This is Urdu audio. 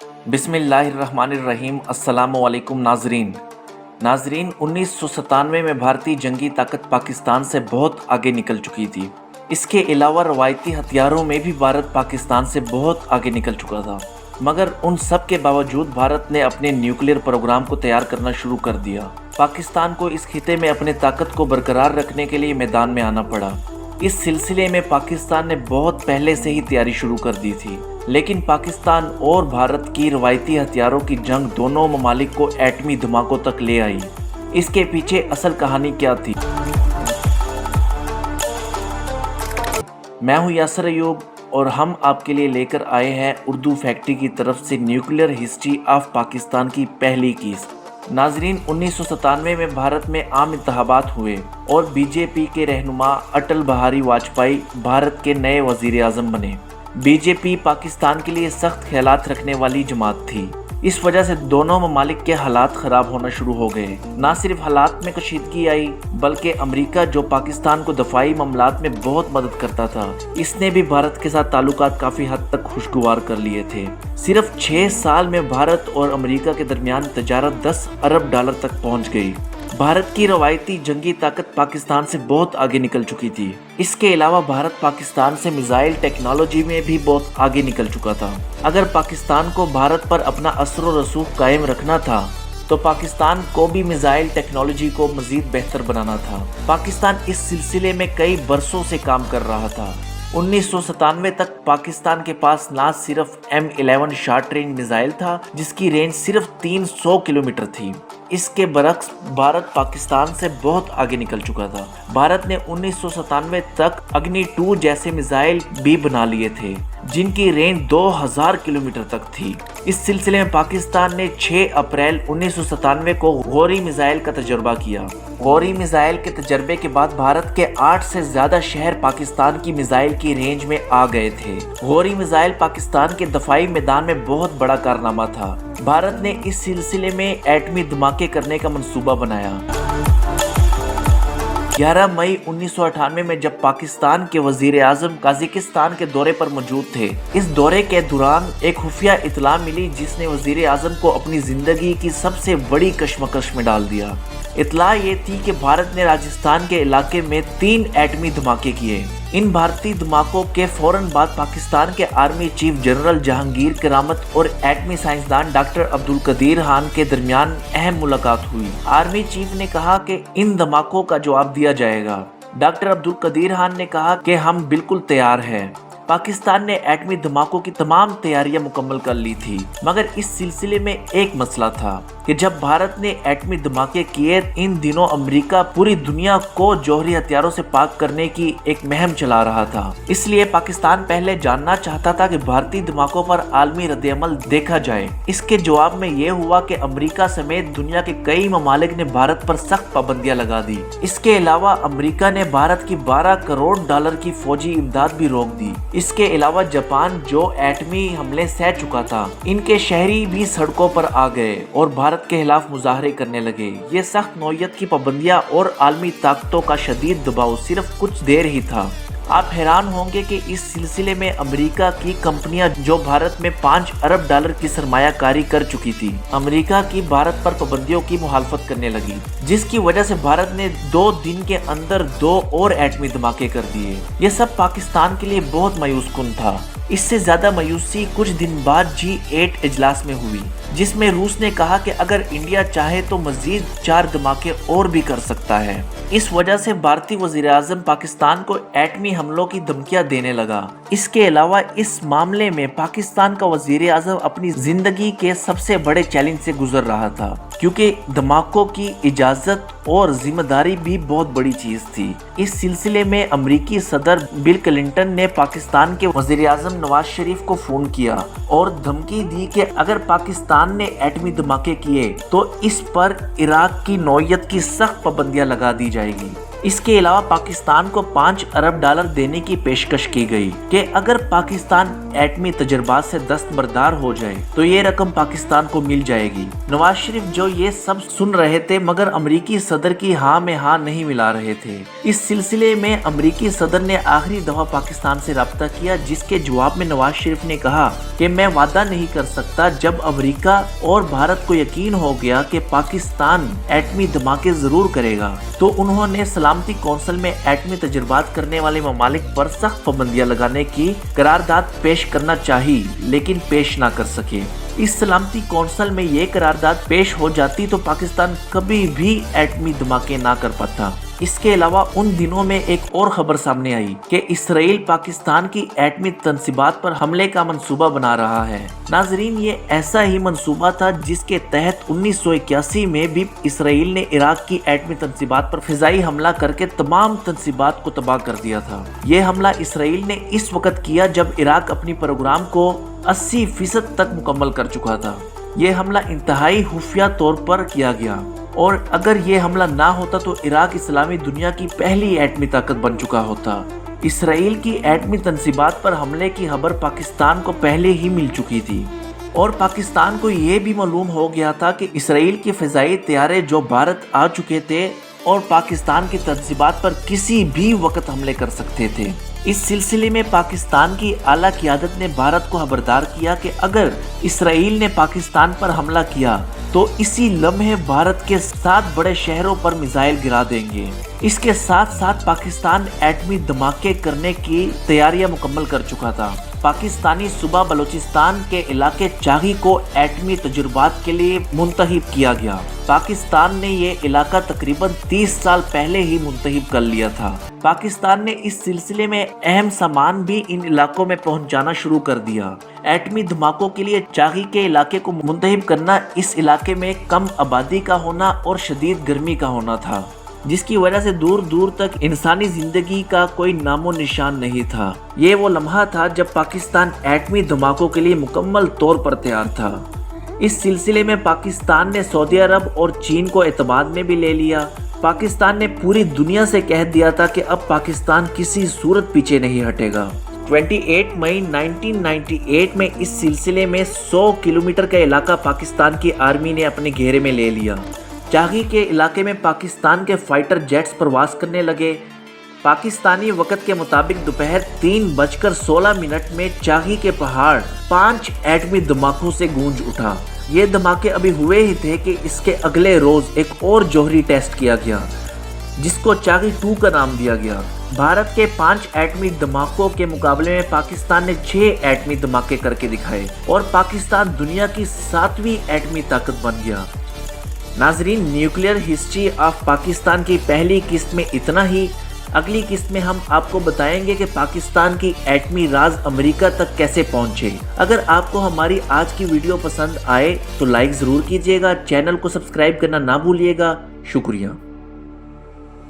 بسم اللہ الرحمن الرحیم۔ السلام علیکم ناظرین۔ 1997 میں بھارتی جنگی طاقت پاکستان سے بہت آگے نکل چکی تھی۔ اس کے علاوہ روایتی ہتھیاروں میں بھی بھارت پاکستان سے بہت آگے نکل چکا تھا، مگر ان سب کے باوجود بھارت نے اپنے نیوکلیئر پروگرام کو تیار کرنا شروع کر دیا۔ پاکستان کو اس خطے میں اپنے طاقت کو برقرار رکھنے کے لیے میدان میں آنا پڑا۔ اس سلسلے میں پاکستان نے بہت پہلے سے ہی تیاری شروع کر دی تھی، لیکن پاکستان اور بھارت کی روایتی ہتھیاروں کی جنگ دونوں ممالک کو ایٹمی دھماکوں تک لے آئی۔ اس کے پیچھے اصل کہانی کیا تھی؟ میں ہوں یاسر ایوب اور ہم آپ کے لیے لے کر آئے ہیں اردو فیکٹری کی طرف سے نیوکلیئر ہسٹری آف پاکستان کی پہلی قسط۔ ناظرین، 1997 میں بھارت میں عام انتخابات ہوئے اور بی جے پی کے رہنما اٹل بہاری واجپئی بھارت کے نئے وزیر اعظم بنے۔ بی جے پی پاکستان کے لیے سخت خیالات رکھنے والی جماعت تھی۔ اس وجہ سے دونوں ممالک کے حالات خراب ہونا شروع ہو گئے۔ نہ صرف حالات میں کشیدگی آئی، بلکہ امریکہ جو پاکستان کو دفاعی معاملات میں بہت مدد کرتا تھا، اس نے بھی بھارت کے ساتھ تعلقات کافی حد تک خوشگوار کر لیے تھے۔ صرف 6 سال میں بھارت اور امریکہ کے درمیان تجارت 10 ارب ڈالر تک پہنچ گئی۔ بھارت کی روایتی جنگی طاقت پاکستان سے بہت آگے نکل چکی تھی۔ اس کے علاوہ بھارت پاکستان سے میزائل ٹیکنالوجی میں بھی بہت آگے نکل چکا تھا۔ اگر پاکستان کو بھارت پر اپنا اثر و رسوخ قائم رکھنا تھا تو پاکستان کو بھی میزائل ٹیکنالوجی کو مزید بہتر بنانا تھا۔ پاکستان اس سلسلے میں کئی برسوں سے کام کر رہا تھا۔ 1997 تک پاکستان کے پاس نہ صرف M11 شارٹ رینج میزائل تھا جس کی رینج صرف 300 کلومیٹر تھی۔ اس کے برعکس بھارت پاکستان سے بہت آگے نکل چکا تھا۔ بھارت نے 1997 تک اگنی 2 جیسے میزائل بھی بنا لیے تھے جن کی رینج 2000 کلومیٹر تک تھی۔ اس سلسلے میں پاکستان نے 6 اپریل 1997 کو غوری میزائل کا تجربہ کیا۔ غوری میزائل کے تجربے کے بعد بھارت کے 8 سے زیادہ شہر پاکستان کی میزائل کی رینج میں آ گئے تھے۔ غوری میزائل پاکستان کے دفاعی میدان میں بہت بڑا کارنامہ تھا۔ بھارت نے اس سلسلے میں ایٹمی دھماکے کرنے کا منصوبہ بنایا۔ 11 مئی 1998 میں جب پاکستان کے وزیر اعظم قازقستان کے دورے پر موجود تھے، اس دورے کے دوران ایک خفیہ اطلاع ملی جس نے وزیر اعظم کو اپنی زندگی کی سب سے بڑی کشمکش میں ڈال دیا۔ اطلاع یہ تھی کہ بھارت نے راجستھان کے علاقے میں 3 ایٹمی دھماکے کیے۔ ان بھارتی دھماکوں کے فوراً بعد پاکستان کے آرمی چیف جنرل جہانگیر کرامت اور ایٹمی سائنسدان ڈاکٹر عبدالقدیر خان کے درمیان اہم ملاقات ہوئی۔ آرمی چیف نے کہا کہ ان دھماکوں کا جواب دیا جائے گا۔ ڈاکٹر عبدالقدیر خان نے کہا کہ ہم بالکل تیار ہیں۔ پاکستان نے ایٹمی دھماکوں کی تمام تیاریاں مکمل کر لی تھی، مگر اس سلسلے میں ایک مسئلہ تھا کہ جب بھارت نے ایٹمی دھماکے کیے، ان دنوں امریکہ پوری دنیا کو جوہری ہتھیاروں سے پاک کرنے کی ایک مہم چلا رہا تھا۔ اس لیے پاکستان پہلے جاننا چاہتا تھا کہ بھارتی دھماکوں پر عالمی رد عمل دیکھا جائے۔ اس کے جواب میں یہ ہوا کہ امریکہ سمیت دنیا کے کئی ممالک نے بھارت پر سخت پابندیاں لگا دی۔ اس کے علاوہ امریکہ نے بھارت کی $12 کروڑ کی فوجی امداد بھی روک دی۔ اس کے علاوہ جاپان جو ایٹمی حملے سہ چکا تھا، ان کے شہری بھی سڑکوں پر آ گئے اور بھارت کے خلاف مظاہرے کرنے لگے۔ یہ سخت نوعیت کی پابندیاں اور عالمی طاقتوں کا شدید دباؤ صرف کچھ دیر ہی تھا۔ آپ حیران ہوں گے کہ اس سلسلے میں امریکہ کی کمپنیاں جو بھارت میں $5 ارب کی سرمایہ کاری کر چکی تھی، امریکہ کی بھارت پر پابندیوں کی مخالفت کرنے لگی، جس کی وجہ سے بھارت نے 2 دن کے اندر 2 اور ایٹمی دھماکے کر دیے۔ یہ سب پاکستان کے لیے بہت مایوس کن تھا۔ اس سے زیادہ مایوسی کچھ دن بعد G8 اجلاس میں ہوئی، جس میں روس نے کہا کہ اگر انڈیا چاہے تو مزید 4 دھماکے اور بھی کر سکتا ہے۔ اس وجہ سے بھارتی وزیر اعظم پاکستان کو ایٹمی حملوں کی دھمکیاں دینے لگا۔ اس کے علاوہ اس معاملے میں پاکستان کا وزیر اعظم اپنی زندگی کے سب سے بڑے چیلنج سے گزر رہا تھا، کیونکہ دھماکوں کی اجازت اور ذمہ داری بھی بہت بڑی چیز تھی۔ اس سلسلے میں امریکی صدر بل کلنٹن نے پاکستان کے وزیر اعظم نواز شریف کو فون کیا اور دھمکی دی کہ اگر پاکستان نے ایٹمی دھماکے کیے تو اس پر عراق کی نوعیت کی سخت پابندیاں لگا دی جائے گی۔ اس کے علاوہ پاکستان کو 5 ارب ڈالر دینے کی پیشکش کی گئی کہ اگر پاکستان ایٹمی تجربات سے دستبردار ہو جائے تو یہ رقم پاکستان کو مل جائے گی۔ نواز شریف جو یہ سب سن رہے تھے مگر امریکی صدر کی ہاں میں ہاں نہیں ملا رہے تھے۔ اس سلسلے میں امریکی صدر نے آخری دفعہ پاکستان سے رابطہ کیا، جس کے جواب میں نواز شریف نے کہا کہ میں وعدہ نہیں کر سکتا، جب امریکہ اور بھارت کو یقین ہو گیا کہ پاکستان ایٹمی دھماکے ضرور کرے گا تو انہوں نے سلامتی کونسل میں ایٹمی تجربات کرنے والے ممالک پر سخت پابندیاں لگانے کی قرارداد پیش کرنا چاہی لیکن پیش نہ کر سکے۔ اس سلامتی کونسل میں یہ قرارداد پیش ہو جاتی تو پاکستان کبھی بھی ایٹمی دھماکے نہ کر پاتا۔ اس کے علاوہ ان دنوں میں ایک اور خبر سامنے آئی کہ اسرائیل پاکستان کی ایٹمی تنصیبات پر حملے کا منصوبہ بنا رہا ہے۔ ناظرین، یہ ایسا ہی منصوبہ تھا جس کے تحت 1981 میں بھی اسرائیل نے عراق کی ایٹمی تنصیبات پر فضائی حملہ کر کے تمام تنصیبات کو تباہ کر دیا تھا۔ یہ حملہ اسرائیل نے اس وقت کیا جب عراق اپنی پروگرام کو 80% تک مکمل کر چکا تھا۔ یہ حملہ انتہائی خفیہ طور پر کیا گیا اور اگر یہ حملہ نہ ہوتا تو عراق اسلامی دنیا کی پہلی ایٹمی طاقت بن چکا ہوتا۔ اسرائیل کی ایٹمی تنصیبات پر حملے کی خبر پاکستان کو پہلے ہی مل چکی تھی اور پاکستان کو یہ بھی معلوم ہو گیا تھا کہ اسرائیل کے فضائی طیارے جو بھارت آ چکے تھے اور پاکستان کی تنصیبات پر کسی بھی وقت حملے کر سکتے تھے۔ اس سلسلے میں پاکستان کی اعلیٰ قیادت نے بھارت کو خبردار کیا کہ اگر اسرائیل نے پاکستان پر حملہ کیا تو اسی لمحے بھارت کے 7 بڑے شہروں پر میزائل گرا دیں گے۔ اس کے ساتھ ساتھ پاکستان ایٹمی دھماکے کرنے کی تیاریاں مکمل کر چکا تھا۔ پاکستانی صوبہ بلوچستان کے علاقے چاغی کو ایٹمی تجربات کے لیے منتخب کیا گیا۔ پاکستان نے یہ علاقہ تقریباً 30 سال پہلے ہی منتخب کر لیا تھا۔ پاکستان نے اس سلسلے میں اہم سامان بھی ان علاقوں میں پہنچانا شروع کر دیا۔ ایٹمی دھماکوں کے لیے چاغی کے علاقے کو منتخب کرنا اس علاقے میں کم آبادی کا ہونا اور شدید گرمی کا ہونا تھا، جس کی وجہ سے دور دور تک انسانی زندگی کا کوئی نام و نشان نہیں تھا۔ یہ وہ لمحہ تھا جب پاکستان ایٹمی دھماکوں کے لیے مکمل طور پر تیار تھا۔ اس سلسلے میں پاکستان نے سعودی عرب اور چین کو اعتماد میں بھی لے لیا۔ پاکستان نے پوری دنیا سے کہہ دیا تھا کہ اب پاکستان کسی صورت پیچھے نہیں ہٹے گا۔ 28 مئی 1998 میں اس سلسلے میں 100 کلومیٹر کا علاقہ پاکستان کی آرمی نے اپنے گھیرے میں لے لیا۔ چاغی کے علاقے میں پاکستان کے فائٹر جیٹس پرواز کرنے لگے۔ پاکستانی وقت کے مطابق دوپہر 3:16 میں چاغی کے پہاڑ 5 ایٹمی دھماکوں سے گونج اٹھا۔ یہ دھماکے ابھی ہوئے ہی تھے کہ اس کے اگلے روز ایک اور جوہری ٹیسٹ کیا گیا جس کو چاغی 2 کا نام دیا گیا۔ بھارت کے 5 ایٹمی دھماکوں کے مقابلے میں پاکستان نے 6 ایٹمی دھماکے کر کے دکھائے اور پاکستان دنیا کی 7ویں ایٹمی طاقت بن گیا۔ ناظرین، نیوکلیئر ہسٹری آف پاکستان کی پہلی قسط میں اتنا ہی۔ اگلی قسط میں ہم آپ کو بتائیں گے کہ پاکستان کی ایٹمی راز امریکہ تک کیسے پہنچے۔ اگر آپ کو ہماری آج کی ویڈیو پسند آئے تو لائک ضرور کیجیے گا، چینل کو سبسکرائب کرنا نہ بھولیے گا۔ شکریہ۔